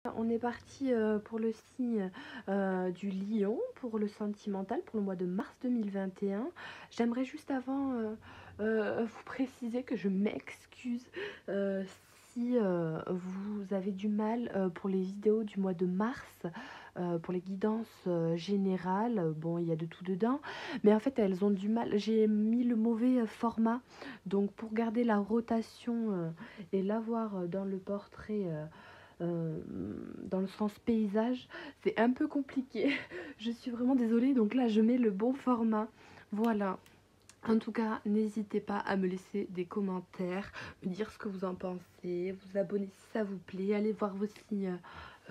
On est parti pour le signe du lion, pour le sentimental, pour le mois de mars 2021. J'aimerais juste avant vous préciser que je m'excuse euh, si vous avez du mal pour les vidéos du mois de mars, pour les guidances générales. Bon, il y a de tout dedans, mais en fait, elles ont du mal. J'ai mis le mauvais format, donc pour garder la rotation et l'avoir dans le portrait. Euh, Dans le sens paysage, c'est un peu compliqué. Je suis vraiment désolée, donc là je mets le bon format. Voilà. En tout cas, n'hésitez pas à me laisser des commentaires, me dire ce que vous en pensez, vous abonner si ça vous plaît, allez voir vos signes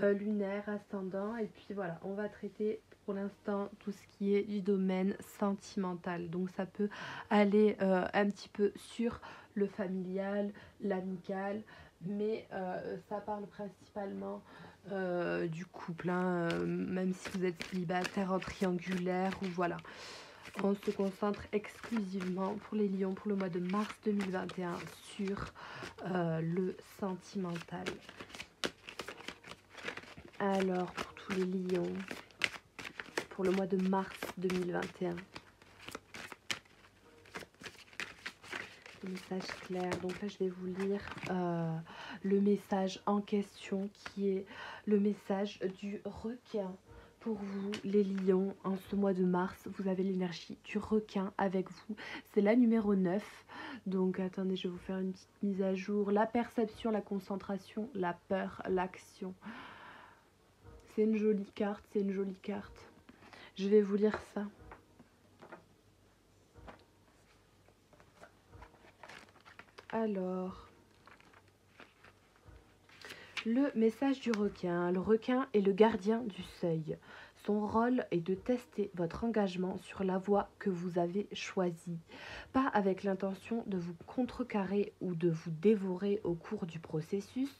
lunaires, ascendants, et puis voilà, on va traiter pour l'instant tout ce qui est du domaine sentimental. Donc ça peut aller un petit peu sur le familial, l'amical, mais ça parle principalement du couple, hein, même si vous êtes célibataire en triangulaire ou voilà. On se concentre exclusivement pour les lions pour le mois de mars 2021 sur le sentimental. Alors, pour tous les lions, pour le mois de mars 2021, le message clair. Donc là, je vais vous lire le message en question qui est le message du requin. Pour vous, les lions, en ce mois de mars, vous avez l'énergie du requin avec vous. C'est la numéro 9. Donc, attendez, je vais vous faire une petite mise à jour. La perception, la concentration, la peur, l'action. C'est une jolie carte, c'est une jolie carte. Je vais vous lire ça. Alors, le message du requin. Le requin est le gardien du seuil. Son rôle est de tester votre engagement sur la voie que vous avez choisie, pas avec l'intention de vous contrecarrer ou de vous dévorer au cours du processus,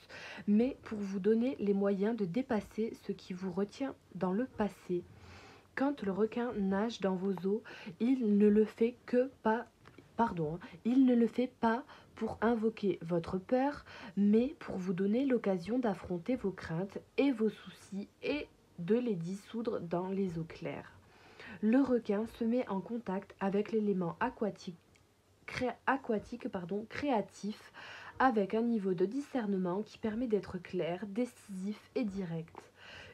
mais pour vous donner les moyens de dépasser ce qui vous retient dans le passé. Quand le requin nage dans vos eaux, il ne le fait que pas il ne le fait pas pour invoquer votre peur, mais pour vous donner l'occasion d'affronter vos craintes et vos soucis et de les dissoudre dans les eaux claires. Le requin se met en contact avec l'élément créatif avec un niveau de discernement qui permet d'être clair, décisif et direct.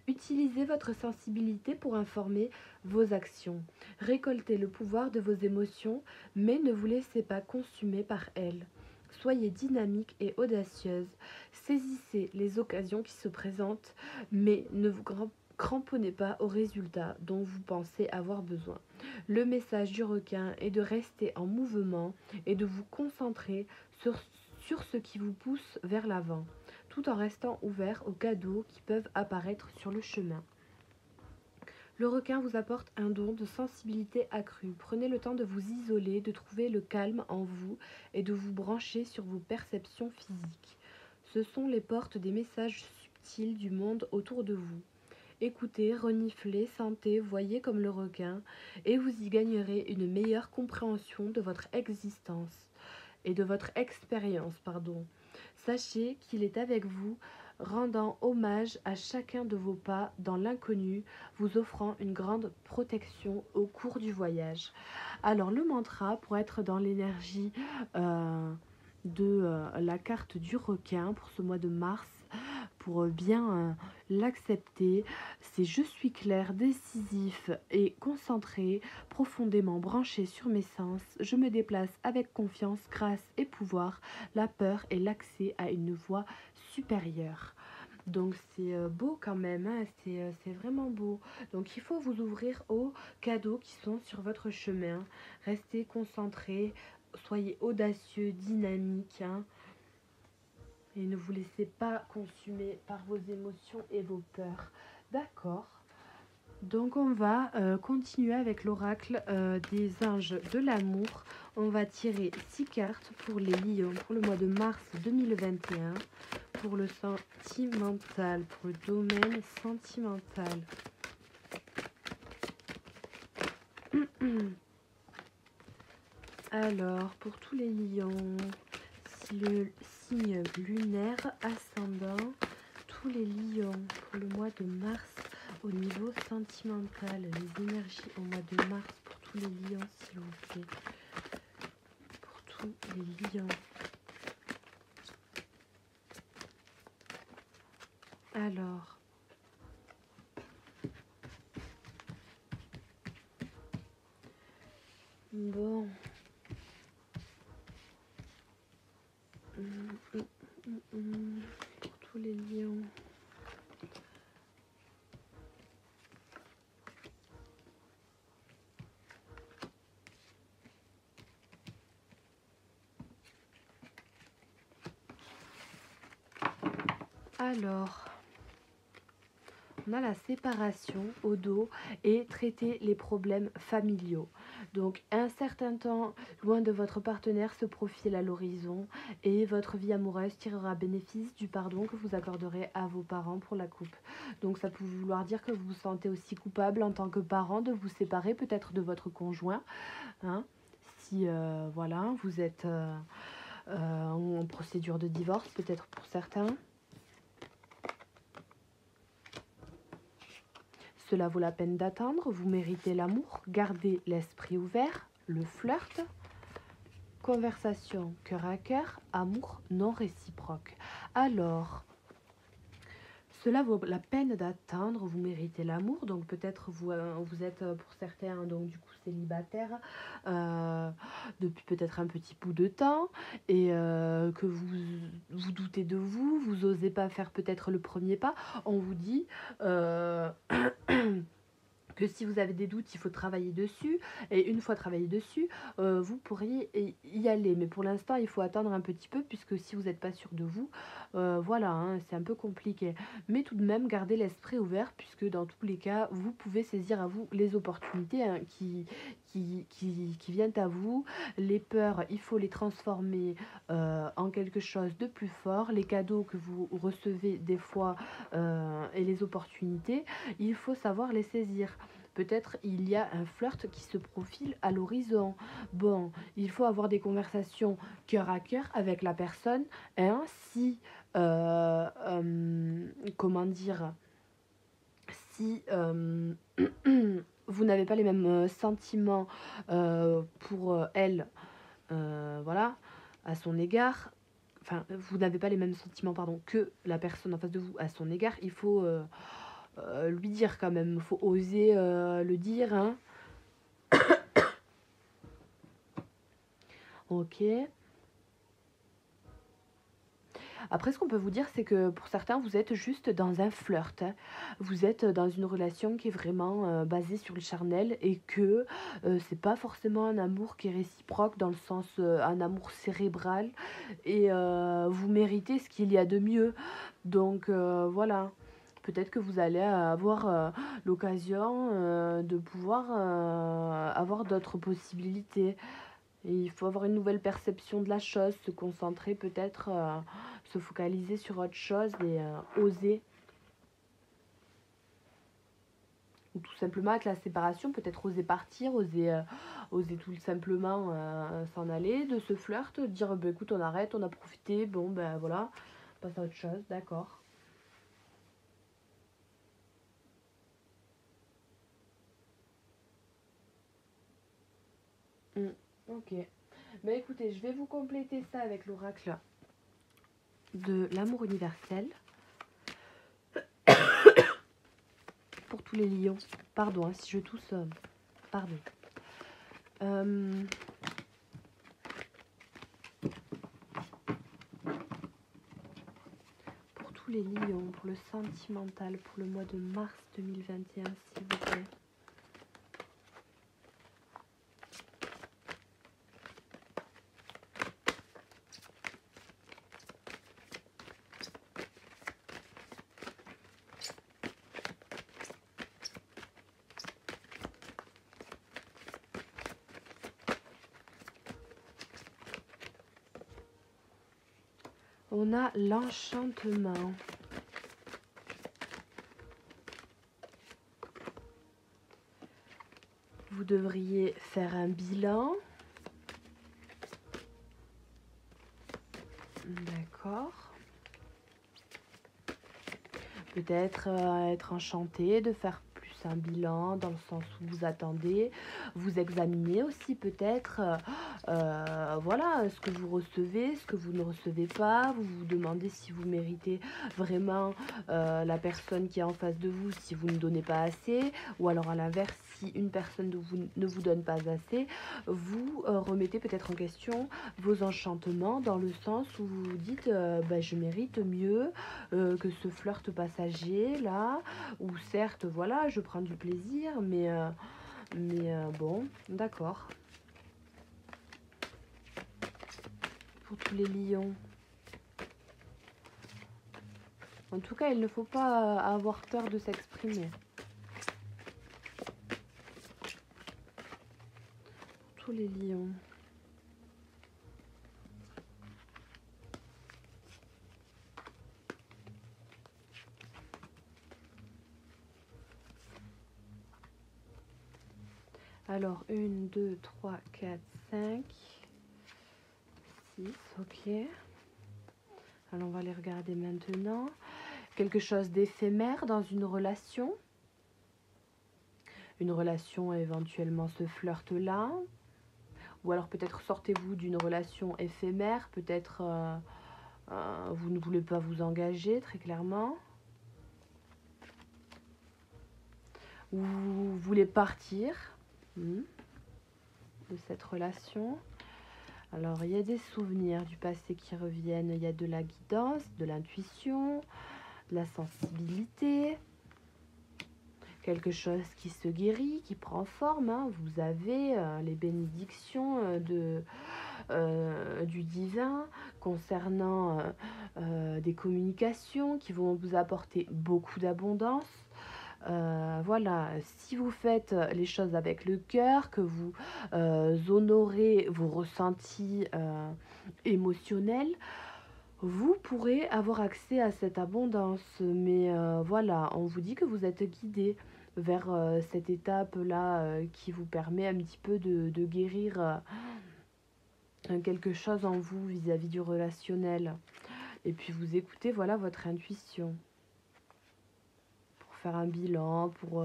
Utilisez votre sensibilité pour informer vos actions. Récoltez le pouvoir de vos émotions, mais ne vous laissez pas consumer par elles. Soyez dynamique et audacieuse. Saisissez les occasions qui se présentent, mais ne vous cramponnez pas aux résultats dont vous pensez avoir besoin. Le message du requin est de rester en mouvement et de vous concentrer sur ce qui vous pousse vers l'avant, tout en restant ouvert aux cadeaux qui peuvent apparaître sur le chemin. Le requin vous apporte un don de sensibilité accrue. Prenez le temps de vous isoler, de trouver le calme en vous et de vous brancher sur vos perceptions physiques. Ce sont les portes des messages subtils du monde autour de vous. Écoutez, reniflez, sentez, voyez comme le requin, et vous y gagnerez une meilleure compréhension de votre existence et de votre expérience, Sachez qu'il est avec vous, rendant hommage à chacun de vos pas dans l'inconnu, vous offrant une grande protection au cours du voyage. Alors le mantra, pour être dans l'énergie de la carte du requin pour ce mois de mars, pour bien l'accepter, c'est je suis clair, décisif et concentré, profondément branché sur mes sens. Je me déplace avec confiance, grâce et pouvoir. La peur est l'accès à une voie supérieure. Donc c'est beau quand même, hein, c'est vraiment beau. Donc il faut vous ouvrir aux cadeaux qui sont sur votre chemin. Restez concentré, soyez audacieux, dynamique, hein, et ne vous laissez pas consumer par vos émotions et vos peurs. D'accord. Donc on va continuer avec l'oracle des anges de l'amour. On va tirer 6 cartes pour les lions pour le mois de mars 2021, pour le sentimental, pour le domaine sentimental. Alors, pour tous les lions, si le signe lunaire ascendant, tous les lions, pour le mois de mars, au niveau sentimental, les énergies au mois de mars, pour tous les lions, s'il vous plaît. Pour tous les lions. Alors, bon. Pour tous les lions. Alors, on a la séparation au dos et traiter les problèmes familiaux. Donc, un certain temps loin de votre partenaire se profile à l'horizon et votre vie amoureuse tirera bénéfice du pardon que vous accorderez à vos parents pour la coupe. Donc, ça peut vouloir dire que vous vous sentez aussi coupable en tant que parent de vous séparer peut-être de votre conjoint. Hein, si, voilà, vous êtes en procédure de divorce, peut-être pour certains. Cela vaut la peine d'attendre, vous méritez l'amour, gardez l'esprit ouvert, le flirt, conversation cœur à cœur, amour non réciproque. Alors, cela vaut la peine d'attendre, vous méritez l'amour, donc peut-être vous êtes pour certains donc du coup célibataire depuis peut-être un petit bout de temps et que vous doutez de vous, vous osez pas faire peut-être le premier pas, on vous dit que si vous avez des doutes, il faut travailler dessus. Et une fois travaillé dessus, vous pourriez y aller. Mais pour l'instant, il faut attendre un petit peu, puisque si vous n'êtes pas sûr de vous, voilà, hein, c'est un peu compliqué. Mais tout de même, gardez l'esprit ouvert, puisque dans tous les cas, vous pouvez saisir à vous les opportunités hein, qui viennent à vous. Les peurs, il faut les transformer en quelque chose de plus fort. Les cadeaux que vous recevez des fois et les opportunités, il faut savoir les saisir. Peut-être il y a un flirt qui se profile à l'horizon. Bon, il faut avoir des conversations cœur à cœur avec la personne. Hein, si, comment dire, si vous n'avez pas les mêmes sentiments pour elle, voilà, à son égard, enfin, vous n'avez pas les mêmes sentiments, pardon, que la personne en face de vous à son égard, il faut lui dire quand même, il faut oser le dire, hein. Ok. Après, ce qu'on peut vous dire, c'est que pour certains, vous êtes juste dans un flirt. Hein. Vous êtes dans une relation qui est vraiment basée sur le charnel et que c'est pas forcément un amour qui est réciproque dans le sens un amour cérébral et vous méritez ce qu'il y a de mieux. Donc voilà. Peut-être que vous allez avoir l'occasion de pouvoir avoir d'autres possibilités. Et il faut avoir une nouvelle perception de la chose, se concentrer peut-être, se focaliser sur autre chose et oser. Ou tout simplement avec la séparation, peut-être oser partir, oser tout simplement s'en aller de ce flirt, dire bah, écoute on arrête, on a profité, bon ben voilà, on passe à autre chose, d'accord. Ok. Ben écoutez, je vais vous compléter ça avec l'oracle de l'amour universel. Pour tous les lions. Pardon, hein, si je tousse, pardon. Pour tous les lions, pour le sentimental, pour le mois de mars 2021, s'il vous plaît. On a l'enchantement. Vous devriez faire un bilan. D'accord. peut-être être enchanté de faire plus un bilan dans le sens où vous attendez, vous examinez aussi peut-être voilà, ce que vous recevez, ce que vous ne recevez pas, vous vous demandez si vous méritez vraiment la personne qui est en face de vous, si vous ne donnez pas assez, ou alors à l'inverse, si une personne ne vous donne pas assez, vous remettez peut-être en question vos enchantements dans le sens où vous vous dites bah, je mérite mieux que ce flirt passager là, ou certes voilà je prends du plaisir mais bon d'accord. Pour tous les lions, en tout cas il ne faut pas avoir peur de s'exprimer. Pour tous les lions. Alors, 1, 2, 3, 4, 5, 6, ok. Alors, on va les regarder maintenant. Quelque chose d'éphémère dans une relation. Une relation éventuellement ce flirt-là. Ou alors peut-être sortez-vous d'une relation éphémère. Peut-être vous ne voulez pas vous engager, très clairement. Ou vous voulez partir de cette relation. Alors, il y a des souvenirs du passé qui reviennent. Il y a de la guidance, de l'intuition, de la sensibilité. Quelque chose qui se guérit, qui prend forme. Hein. Vous avez les bénédictions du divin concernant des communications qui vont vous apporter beaucoup d'abondance. Voilà, si vous faites les choses avec le cœur, que vous honorez vos ressentis émotionnels, vous pourrez avoir accès à cette abondance. Mais voilà, on vous dit que vous êtes guidé vers cette étape-là qui vous permet un petit peu de guérir quelque chose en vous vis-à-vis du relationnel. Et puis vous écoutez, voilà, votre intuition. Faire un bilan, pour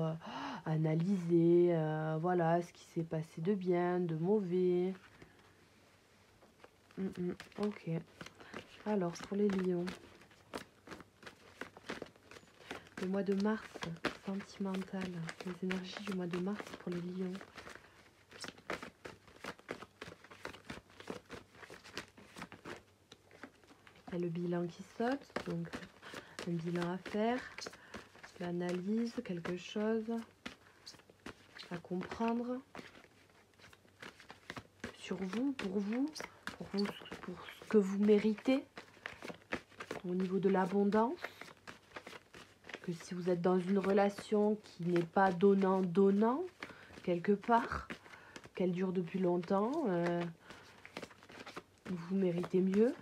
analyser voilà ce qui s'est passé de bien, de mauvais. Ok. Alors pour les lions, le mois de mars sentimental, les énergies du mois de mars pour les lions. Il y a le bilan qui saute, donc un bilan à faire, l'analyse, quelque chose à comprendre sur vous, pour ce que vous méritez au niveau de l'abondance. Que si vous êtes dans une relation qui n'est pas donnant-donnant, quelque part, qu'elle dure depuis longtemps, vous méritez mieux.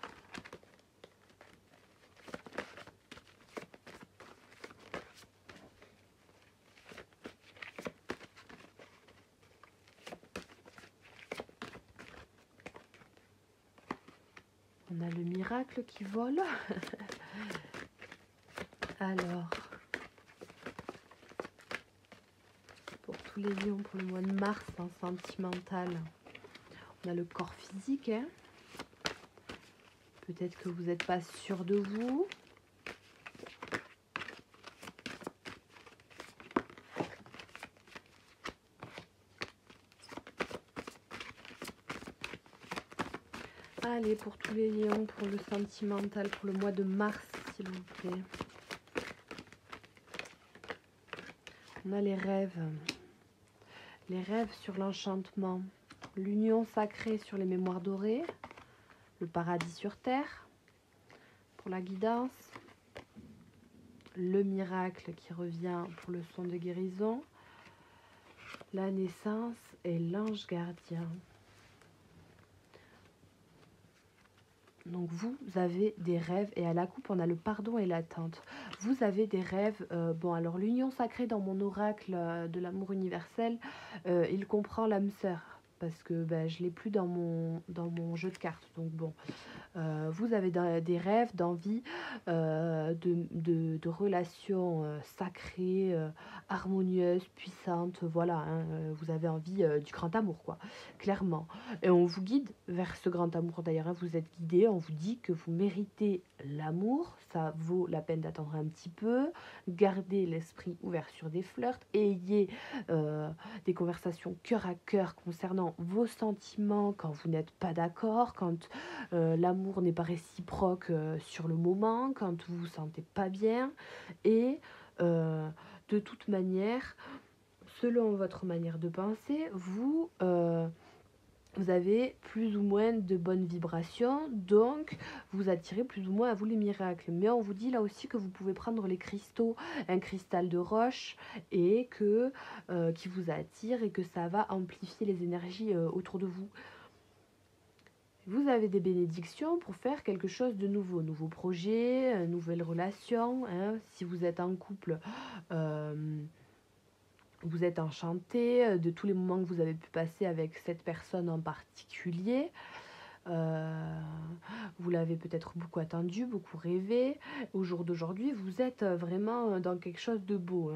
On a le miracle qui vole. Alors, pour tous les lions, pour le mois de mars, en sentimental, on a le corps physique. Hein. Peut-être que vous n'êtes pas sûr de vous. Allez, pour tous les lions, pour le sentimental, pour le mois de mars, s'il vous plaît. On a les rêves sur l'enchantement, l'union sacrée sur les mémoires dorées, le paradis sur terre, pour la guidance, le miracle qui revient pour le son de guérison, la naissance et l'ange gardien. Donc vous avez des rêves, et à la coupe on a le pardon et l'attente. Vous avez des rêves, bon alors l'union sacrée dans mon oracle de l'amour universel, il comprend l'âme sœur. parce que ben, je l'ai plus dans mon jeu de cartes. Donc bon, vous avez des rêves, d'envie, de relations sacrées, harmonieuses, puissantes. Voilà, hein, vous avez envie du grand amour, quoi, clairement. Et on vous guide vers ce grand amour d'ailleurs. Hein, vous êtes guidé, on vous dit que vous méritez l'amour. Ça vaut la peine d'attendre un petit peu. Gardez l'esprit ouvert sur des flirts. Ayez des conversations cœur à cœur concernant vos sentiments quand vous n'êtes pas d'accord, quand l'amour n'est pas réciproque sur le moment, quand vous vous sentez pas bien. Et de toute manière, selon votre manière de penser, vous avez plus ou moins de bonnes vibrations, donc vous attirez plus ou moins à vous les miracles. Mais on vous dit là aussi que vous pouvez prendre les cristaux, un cristal de roche, et qui vous attire et que ça va amplifier les énergies autour de vous. Vous avez des bénédictions pour faire quelque chose de nouveau, nouveau projet, nouvelle relation. Hein. Si vous êtes en couple, vous êtes enchanté de tous les moments que vous avez pu passer avec cette personne en particulier. Vous l'avez peut-être beaucoup attendu, beaucoup rêvé. Au jour d'aujourd'hui, vous êtes vraiment dans quelque chose de beau.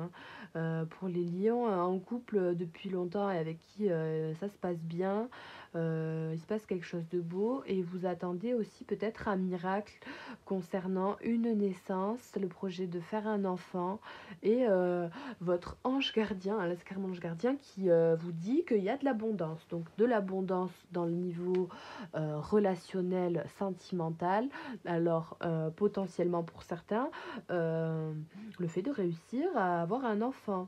Hein. Pour les lions en couple depuis longtemps et avec qui ça se passe bien, il se passe quelque chose de beau et vous attendez aussi peut-être un miracle concernant une naissance, le projet de faire un enfant et votre ange gardien, hein, l'escarme ange gardien qui vous dit qu'il y a de l'abondance. Donc de l'abondance dans le niveau relationnel, sentimental. Alors potentiellement pour certains, le fait de réussir à avoir un enfant.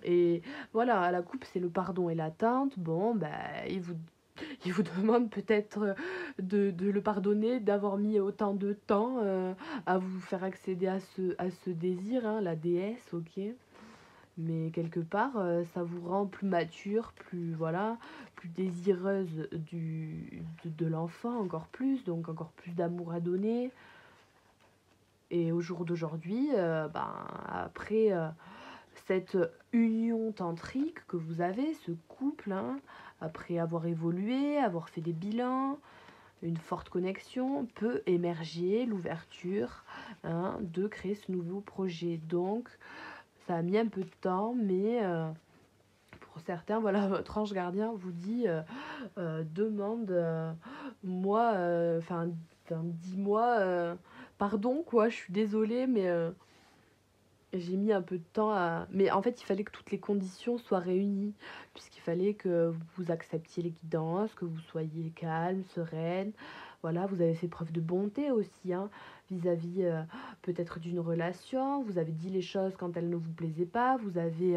Et voilà, la coupe, c'est le pardon et l'attente. Bon, ben, il vous demande peut-être de le pardonner, d'avoir mis autant de temps à vous faire accéder à ce désir, hein, la déesse, ok. Mais quelque part, ça vous rend plus mature, plus voilà, plus désireuse de l'enfant encore plus, donc encore plus d'amour à donner. Et au jour d'aujourd'hui, ben, après cette union tantrique que vous avez, ce couple, hein, après avoir évolué, avoir fait des bilans, une forte connexion, peut émerger l'ouverture, hein, de créer ce nouveau projet. Donc, ça a mis un peu de temps, mais pour certains, voilà, votre ange gardien vous dit demande moi, enfin, dis-moi pardon, quoi, je suis désolée, mais j'ai mis un peu de temps à. Mais en fait, il fallait que toutes les conditions soient réunies, puisqu'il fallait que vous acceptiez les guidances, que vous soyez calme, sereine. Voilà, vous avez fait preuve de bonté aussi, hein, vis-à-vis peut-être d'une relation. Vous avez dit les choses quand elles ne vous plaisaient pas. Vous avez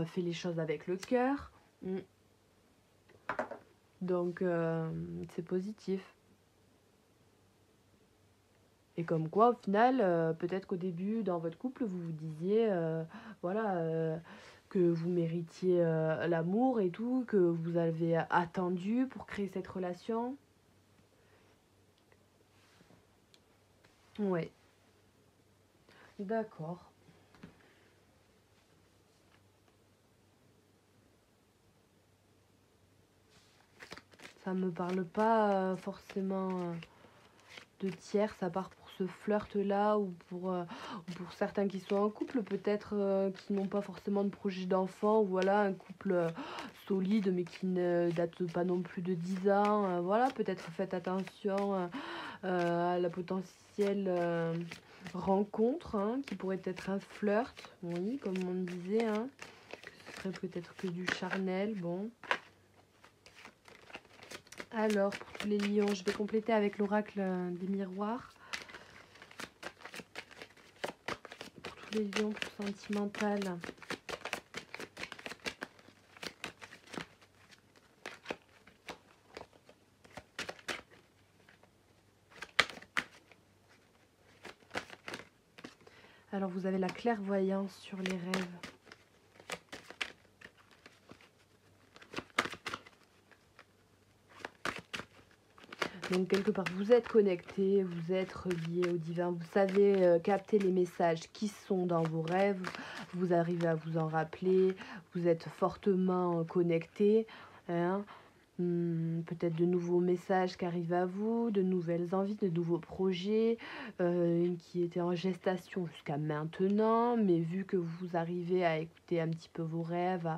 fait les choses avec le cœur. Mm. Donc, c'est positif. Et comme quoi, au final, peut-être qu'au début, dans votre couple, vous vous disiez, voilà, que vous méritiez l'amour et tout, que vous avez attendu pour créer cette relation. Ouais, d'accord. Ça me parle pas forcément de tiers, à part pour ce flirt-là ou pour certains qui sont en couple, peut-être qui n'ont pas forcément de projet d'enfant, ou voilà, un couple solide mais qui ne date pas non plus de 10 ans. Voilà, peut-être faites attention à la potentielle rencontre, hein, qui pourrait être un flirt, oui, comme on disait, hein, que ce serait peut-être que du charnel, bon. Alors, pour tous les lions, je vais compléter avec l'oracle des miroirs. Pour tous les lions, pour sentimental. Alors, vous avez la clairvoyance sur les rêves. Donc quelque part, vous êtes connecté, vous êtes relié au divin, vous savez capter les messages qui sont dans vos rêves, vous arrivez à vous en rappeler, vous êtes fortement connecté, hein. peut-être de nouveaux messages qui arrivent à vous, de nouvelles envies, de nouveaux projets qui étaient en gestation jusqu'à maintenant, mais vu que vous arrivez à écouter un petit peu vos rêves,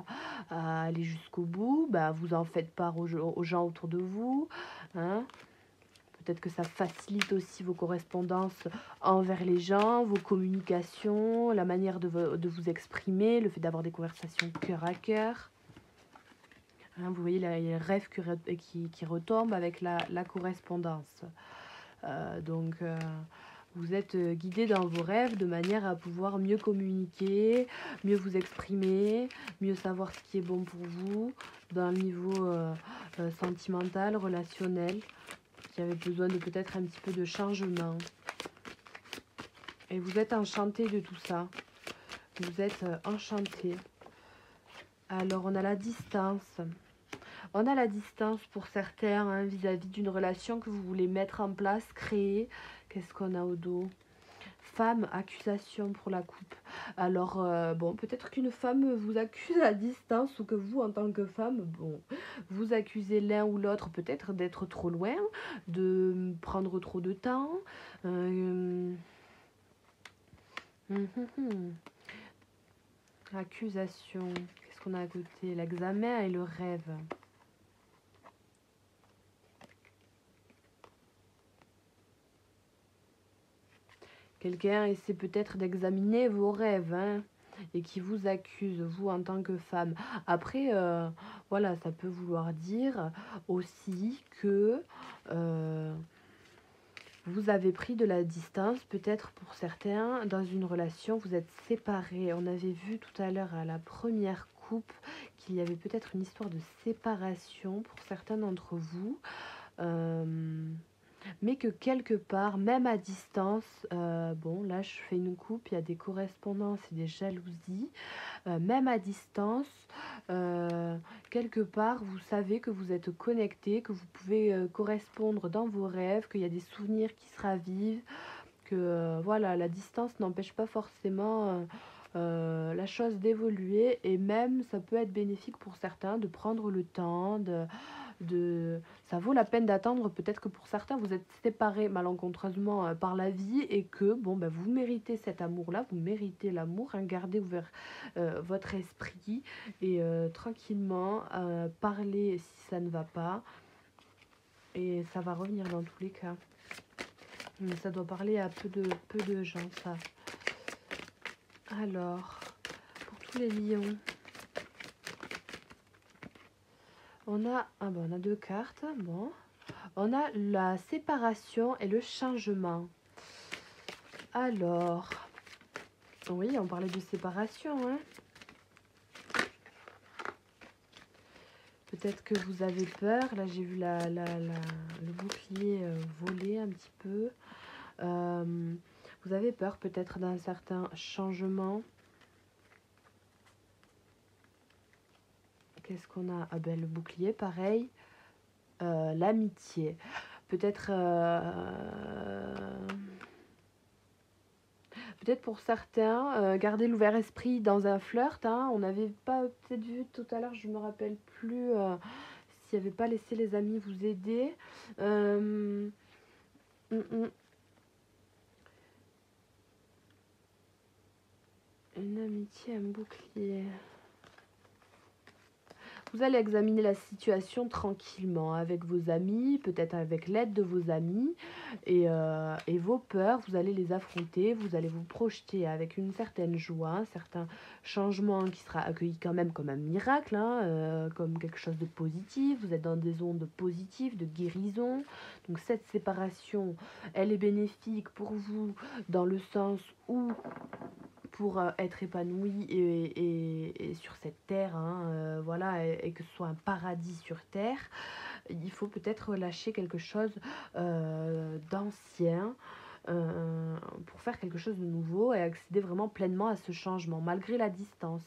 à aller jusqu'au bout, bah, vous en faites part aux gens autour de vous, hein. Peut-être que ça facilite aussi vos correspondances envers les gens, vos communications, la manière de vous exprimer, le fait d'avoir des conversations cœur à cœur. Hein, vous voyez, là, il y a le rêve qui retombe avec la correspondance. Donc, vous êtes guidé dans vos rêves de manière à pouvoir mieux communiquer, mieux vous exprimer, mieux savoir ce qui est bon pour vous dans le niveau sentimental, relationnel, qui avait besoin de peut-être un petit peu de changement. Et vous êtes enchanté de tout ça. Vous êtes enchanté. Alors, on a la distance. On a la distance pour certains hein, vis-à-vis d'une relation que vous voulez mettre en place, créer. Qu'est-ce qu'on a au dos? Femme, accusation pour la coupe. Alors, bon, peut-être qu'une femme vous accuse à distance ou que vous, en tant que femme, bon, vous accusez l'un ou l'autre peut-être d'être trop loin, de prendre trop de temps. Accusation. Qu'est-ce qu'on a à côté? L'examen et le rêve. Quelqu'un essaie peut-être d'examiner vos rêves hein, et qui vous accuse, vous en tant que femme. Après, voilà, ça peut vouloir dire aussi que vous avez pris de la distance, peut-être pour certains, dans une relation, vous êtes séparés. On avait vu tout à l'heure à la première coupe qu'il y avait peut-être une histoire de séparation pour certains d'entre vous. Mais que quelque part, même à distance, bon là je fais une coupe, il y a des correspondances et des jalousies, même à distance, quelque part vous savez que vous êtes connectés, que vous pouvez correspondre dans vos rêves, qu'il y a des souvenirs qui se ravivent, que voilà, la distance n'empêche pas forcément la chose d'évoluer et même ça peut être bénéfique pour certains de prendre le temps, ça vaut la peine d'attendre. Peut-être que pour certains vous êtes séparés malencontreusement par la vie et que bon ben vous méritez cet amour-là, vous méritez l'amour, hein, gardez ouvert votre esprit et tranquillement parlez si ça ne va pas et ça va revenir dans tous les cas. Mais ça doit parler à peu de gens ça. Alors, pour tous les lions, on a, on a deux cartes, bon. On a la séparation et le changement. Alors, oui, on parlait de séparation, hein. Peut-être que vous avez peur. Là, j'ai vu le bouclier voler un petit peu. Vous avez peur peut-être d'un certain changement. Qu'est-ce qu'on a? Ah ben, le bouclier, pareil. L'amitié. Peut-être... Peut-être pour certains, garder l'ouvert esprit dans un flirt. Hein. On n'avait pas peut-être vu tout à l'heure, je ne me rappelle plus s'il n'y avait pas laissé les amis vous aider. Une amitié, un bouclier. Vous allez examiner la situation tranquillement avec vos amis, peut-être avec l'aide de vos amis et vos peurs, vous allez les affronter, vous allez vous projeter avec une certaine joie, un certain changement qui sera accueilli quand même comme un miracle, hein, comme quelque chose de positif, vous êtes dans des ondes positives, de guérison. Donc cette séparation, elle est bénéfique pour vous dans le sens où pour être épanoui et sur cette terre, hein, voilà, et que ce soit un paradis sur terre, il faut peut-être lâcher quelque chose d'ancien, pour faire quelque chose de nouveau et accéder vraiment pleinement à ce changement, malgré la distance.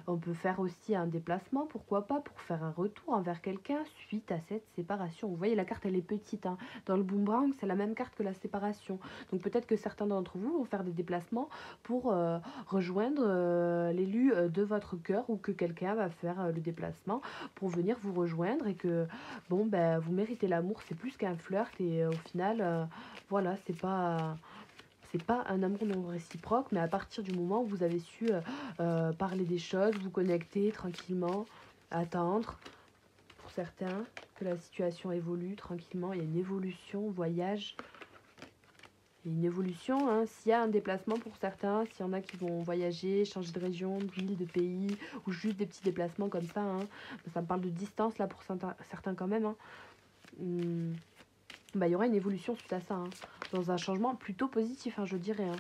On peut faire aussi un déplacement, pourquoi pas, pour faire un retour envers quelqu'un suite à cette séparation. Vous voyez, la carte, elle est petite, hein. Dans le boomerang, c'est la même carte que la séparation. Donc peut-être que certains d'entre vous vont faire des déplacements pour rejoindre l'élu de votre cœur, ou que quelqu'un va faire le déplacement pour venir vous rejoindre, et que bon, ben, vous méritez l'amour, c'est plus qu'un flirt, et au final, voilà, c'est pas un amour non réciproque, mais à partir du moment où vous avez su parler des choses, vous connecter tranquillement, attendre, pour certains, que la situation évolue tranquillement, il y a une évolution, voyage. Il y a une évolution, hein. S'il y a un déplacement pour certains, s'il y en a qui vont voyager, changer de région, de ville, de pays, ou juste des petits déplacements comme ça, hein. Ça me parle de distance là pour certains quand même, hein. Bah, il y aura une évolution suite à ça, hein. Dans un changement plutôt positif, hein, je dirais, hein.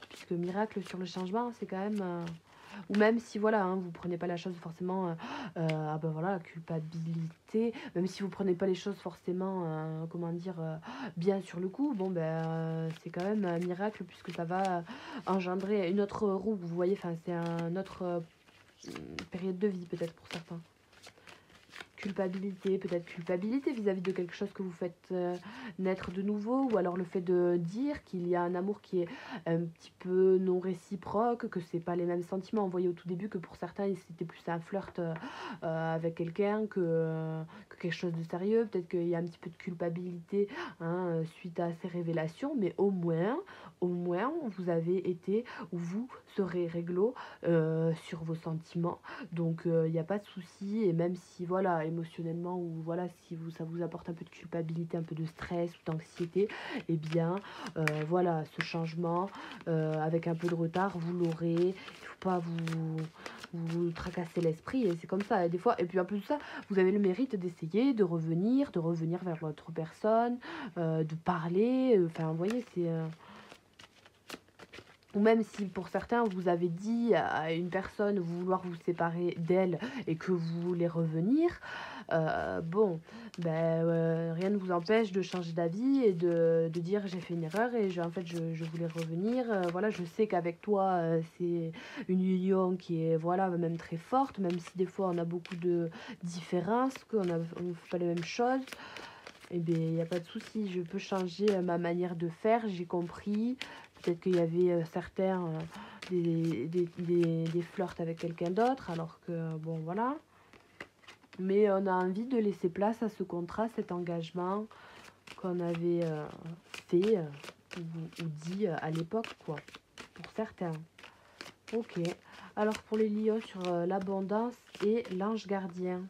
Puisque miracle sur le changement, c'est quand même... ou même si, voilà, hein, vous prenez pas la chose forcément... ah ben voilà, culpabilité. Même si vous prenez pas les choses forcément, comment dire, bien sur le coup, bon, ben, c'est quand même un miracle, puisque ça va engendrer une autre roue, vous voyez, enfin, c'est un autre période de vie, peut-être, pour certains. Culpabilité, peut-être culpabilité vis-à-vis de quelque chose que vous faites naître de nouveau, ou alors le fait de dire qu'il y a un amour qui est un petit peu non réciproque, que c'est pas les mêmes sentiments. On voyait au tout début que pour certains c'était plus un flirt avec quelqu'un que quelque chose de sérieux. Peut-être qu'il y a un petit peu de culpabilité, hein, suite à ces révélations, mais au moins vous avez été, ou vous serez réglo sur vos sentiments. Donc il n'y a pas de souci, et même si voilà, émotionnellement, ou voilà, si ça vous apporte un peu de culpabilité, un peu de stress ou d'anxiété, et bien voilà, ce changement avec un peu de retard, vous l'aurez. Il ne faut pas vous tracasser l'esprit, et c'est comme ça, et des fois, et puis en plus de ça, vous avez le mérite d'essayer de revenir vers l'autre personne, de parler, enfin vous voyez, c'est ou même si pour certains vous avez dit à une personne vouloir vous séparer d'elle et que vous voulez revenir, bon, ben, rien ne vous empêche de changer d'avis et de dire j'ai fait une erreur et en fait je voulais revenir. Voilà, je sais qu'avec toi c'est une union qui est voilà, même très forte, même si des fois on a beaucoup de différences, qu'on ne fait pas les mêmes choses. Eh bien, il n'y a pas de souci, je peux changer ma manière de faire, j'ai compris. Peut-être qu'il y avait certains des flirts avec quelqu'un d'autre, alors que bon, voilà. Mais on a envie de laisser place à ce contrat, cet engagement qu'on avait fait ou dit à l'époque, quoi, pour certains. Ok. Alors pour les lions sur l'abondance et l'ange gardien.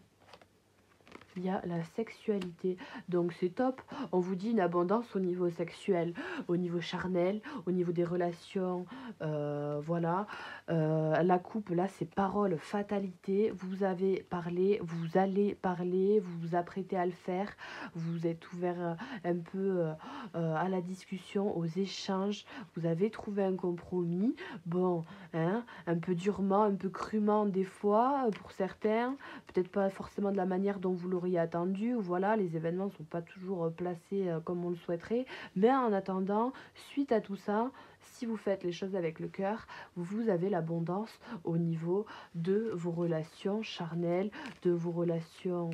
Il y a la sexualité, donc c'est top. On vous dit une abondance au niveau sexuel, au niveau charnel, au niveau des relations, voilà. La coupe, là, c'est parole, fatalité. Vous avez parlé, vous allez parler, vous vous apprêtez à le faire. Vous êtes ouvert un peu à la discussion, aux échanges. Vous avez trouvé un compromis. Bon, hein, un peu durement, un peu crûment des fois, pour certains. Peut-être pas forcément de la manière dont vous l'auriez attendu, ou voilà, les événements ne sont pas toujours placés comme on le souhaiterait, mais en attendant, suite à tout ça, si vous faites les choses avec le cœur, vous avez l'abondance au niveau de vos relations charnelles, de vos relations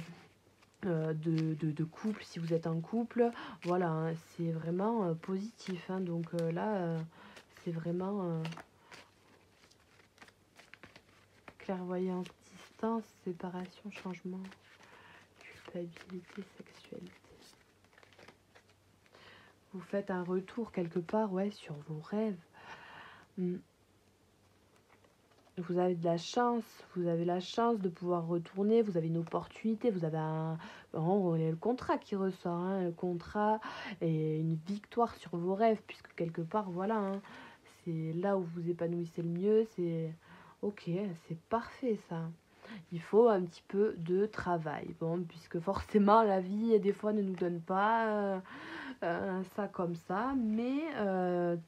de couple, si vous êtes en couple, voilà, hein, c'est vraiment positif, hein, donc là, c'est vraiment clairvoyance, distance, séparation, changement, culpabilité, sexualité. Vous faites un retour quelque part, ouais, sur vos rêves. Vous avez de la chance, vous avez la chance de pouvoir retourner, vous avez une opportunité, vous avez le contrat qui ressort, hein, le contrat et une victoire sur vos rêves, puisque quelque part, voilà, hein, c'est là où vous épanouissez le mieux, c'est ok, c'est parfait ça. Il faut un petit peu de travail, bon, puisque forcément la vie des fois ne nous donne pas ça comme ça, mais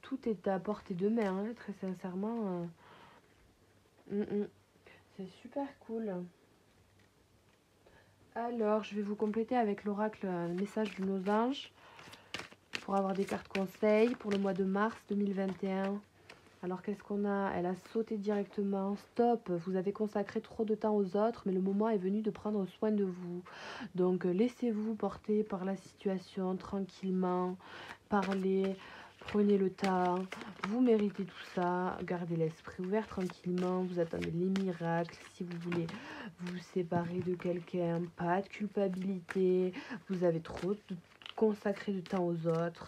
tout est à portée de main, hein, très sincèrement. C'est super cool. Alors, je vais vous compléter avec l'oracle message de nos anges pour avoir des cartes conseils pour le mois de mars 2021. Alors qu'est-ce qu'on a? Elle a sauté directement. Stop, vous avez consacré trop de temps aux autres, mais le moment est venu de prendre soin de vous. Donc laissez-vous porter par la situation tranquillement. Parlez, prenez le temps. Vous méritez tout ça. Gardez l'esprit ouvert tranquillement. Vous attendez les miracles. Si vous voulez vous séparer de quelqu'un, pas de culpabilité. Vous avez trop consacré de temps aux autres.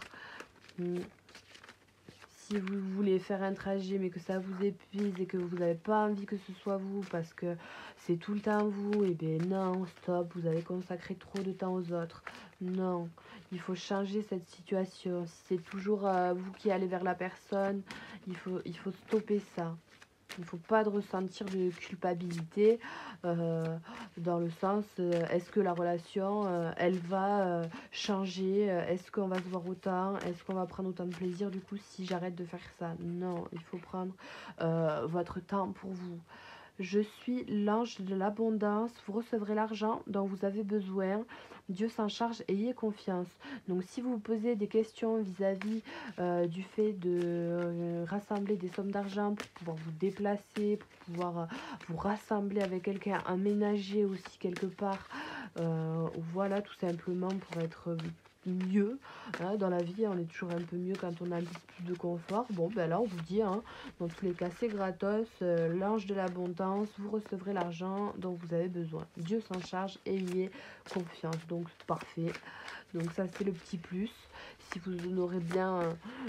Si vous voulez faire un trajet mais que ça vous épuise et que vous n'avez pas envie que ce soit vous parce que c'est tout le temps vous, et bien non, stop, vous avez consacré trop de temps aux autres. Non, il faut changer cette situation. Si c'est toujours vous qui allez vers la personne, il faut stopper ça. Il ne faut pas de ressentir de culpabilité dans le sens, est-ce que la relation, elle va changer? Est-ce qu'on va se voir autant? Est-ce qu'on va prendre autant de plaisir du coup si j'arrête de faire ça? Non, il faut prendre votre temps pour vous. Je suis l'ange de l'abondance, vous recevrez l'argent dont vous avez besoin. Dieu s'en charge, ayez confiance. Donc si vous vous posez des questions vis-à-vis du fait de rassembler des sommes d'argent pour pouvoir vous déplacer, pour pouvoir vous rassembler avec quelqu'un, emménager aussi quelque part, voilà, tout simplement pour être mieux hein, dans la vie, on est toujours un peu mieux quand on a un peu plus de confort. Bon ben là on vous dit hein, dans tous les cas c'est gratos, l'ange de l'abondance, vous recevrez l'argent dont vous avez besoin. Dieu s'en charge, ayez confiance. Donc parfait, donc ça c'est le petit plus. Si vous honorez bien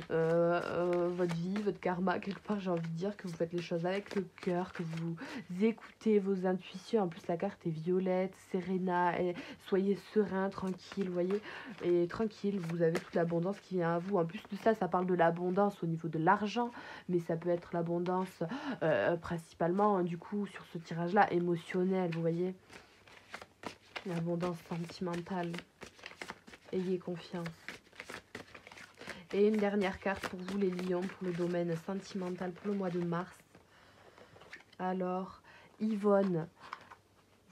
votre vie, votre karma, quelque part j'ai envie de dire que vous faites les choses avec le cœur, que vous écoutez vos intuitions. En plus la carte est violette, Serena, et soyez serein, tranquille, vous voyez, et tranquille, vous avez toute l'abondance qui vient à vous. En plus de ça, ça parle de l'abondance au niveau de l'argent, mais ça peut être l'abondance principalement hein, du coup sur ce tirage là émotionnel, vous voyez, l'abondance sentimentale. Ayez confiance. Et une dernière carte pour vous les lions, pour le domaine sentimental pour le mois de mars. Alors, Yvonne,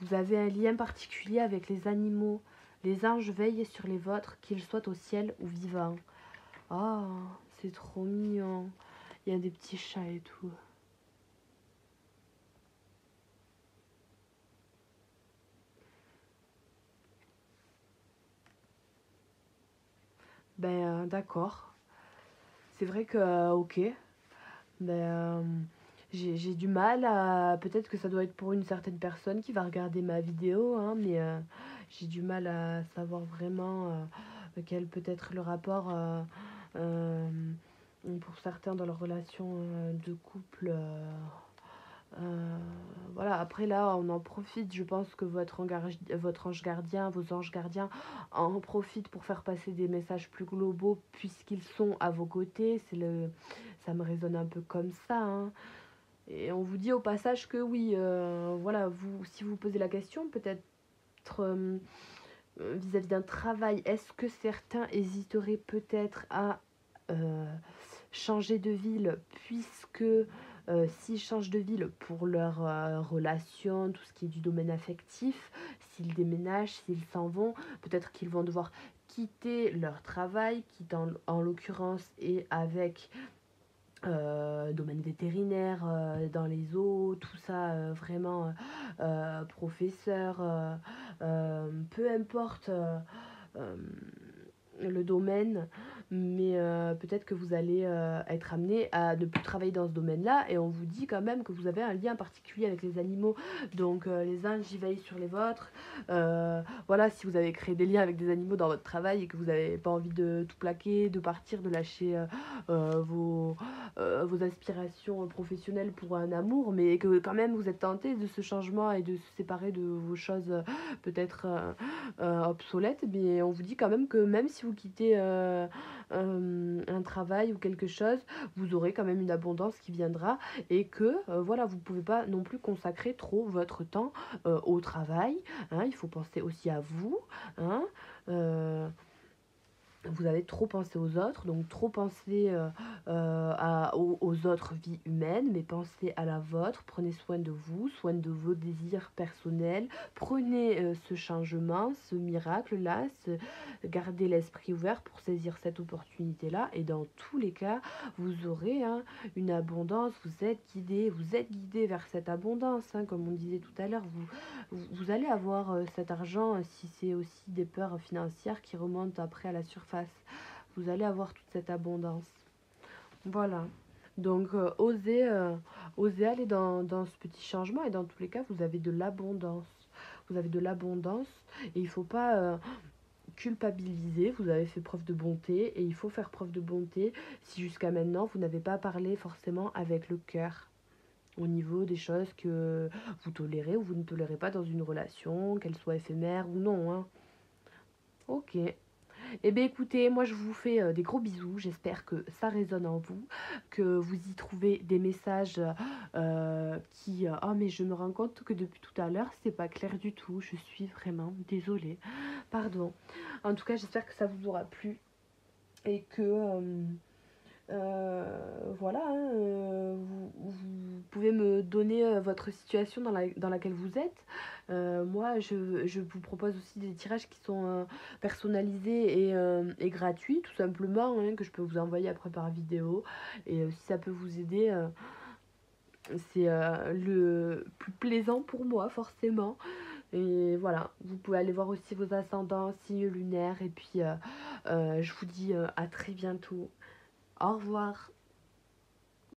vous avez un lien particulier avec les animaux. Les anges veillent sur les vôtres, qu'ils soient au ciel ou vivants. Oh, c'est trop mignon. Il y a des petits chats et tout. Ben, d'accord. C'est vrai que, ok. Ben, j'ai du mal à... Peut-être que ça doit être pour une certaine personne qui va regarder ma vidéo, hein, mais j'ai du mal à savoir vraiment quel peut être le rapport euh, pour certains dans leur relation de couple. Voilà, après là, on en profite. Je pense que votre ange gardien, vos anges gardiens en profitent pour faire passer des messages plus globaux puisqu'ils sont à vos côtés. Ça me résonne un peu comme ça. Hein. Et on vous dit au passage que oui, voilà, si vous posez la question, peut-être vis-à-vis d'un travail, est-ce que certains hésiteraient peut-être à changer de ville puisque s'ils changent de ville pour leur relation, tout ce qui est du domaine affectif, s'ils déménagent, s'ils s'en vont, peut-être qu'ils vont devoir quitter leur travail, qui en l'occurrence est avec domaine vétérinaire, dans les eaux, tout ça, vraiment professeur, peu importe le domaine, mais peut-être que vous allez être amené à ne plus travailler dans ce domaine-là, et on vous dit quand même que vous avez un lien particulier avec les animaux, donc les anges y veillent sur les vôtres. Voilà, si vous avez créé des liens avec des animaux dans votre travail et que vous n'avez pas envie de tout plaquer, de partir, de lâcher vos aspirations professionnelles pour un amour, mais que quand même vous êtes tenté de ce changement et de se séparer de vos choses peut-être obsolètes, mais on vous dit quand même que même si vous quittez un travail ou quelque chose, vous aurez quand même une abondance qui viendra, et que voilà, vous ne pouvez pas non plus consacrer trop votre temps au travail, hein, il faut penser aussi à vous, hein, vous avez trop pensé aux autres, donc trop pensé aux autres vies humaines, mais pensez à la vôtre, prenez soin de vous, soin de vos désirs personnels, prenez ce changement, ce miracle-là, gardez l'esprit ouvert pour saisir cette opportunité-là, et dans tous les cas, vous aurez une abondance, vous êtes guidé vers cette abondance, comme on disait tout à l'heure, vous allez avoir cet argent si c'est aussi des peurs financières qui remontent après à la surface. Vous allez avoir toute cette abondance. Voilà. Donc, osez aller dans ce petit changement et dans tous les cas, vous avez de l'abondance. Vous avez de l'abondance et il ne faut pas culpabiliser. Vous avez fait preuve de bonté et il faut faire preuve de bonté si jusqu'à maintenant, vous n'avez pas parlé forcément avec le cœur au niveau des choses que vous tolérez ou vous ne tolérez pas dans une relation, qu'elle soit éphémère ou non. Ok. Eh bien écoutez, moi je vous fais des gros bisous, j'espère que ça résonne en vous, que vous y trouvez des messages qui... oh mais je me rends compte que depuis tout à l'heure, c'est pas clair du tout, je suis vraiment désolée, pardon. En tout cas, j'espère que ça vous aura plu et que... voilà, vous pouvez me donner votre situation dans laquelle vous êtes. Moi, je vous propose aussi des tirages qui sont personnalisés et gratuits, tout simplement, que je peux vous envoyer après par vidéo. Et si ça peut vous aider, c'est le plus plaisant pour moi, forcément. Et voilà, vous pouvez aller voir aussi vos ascendants, signes lunaires. Et puis, je vous dis à très bientôt. Au revoir.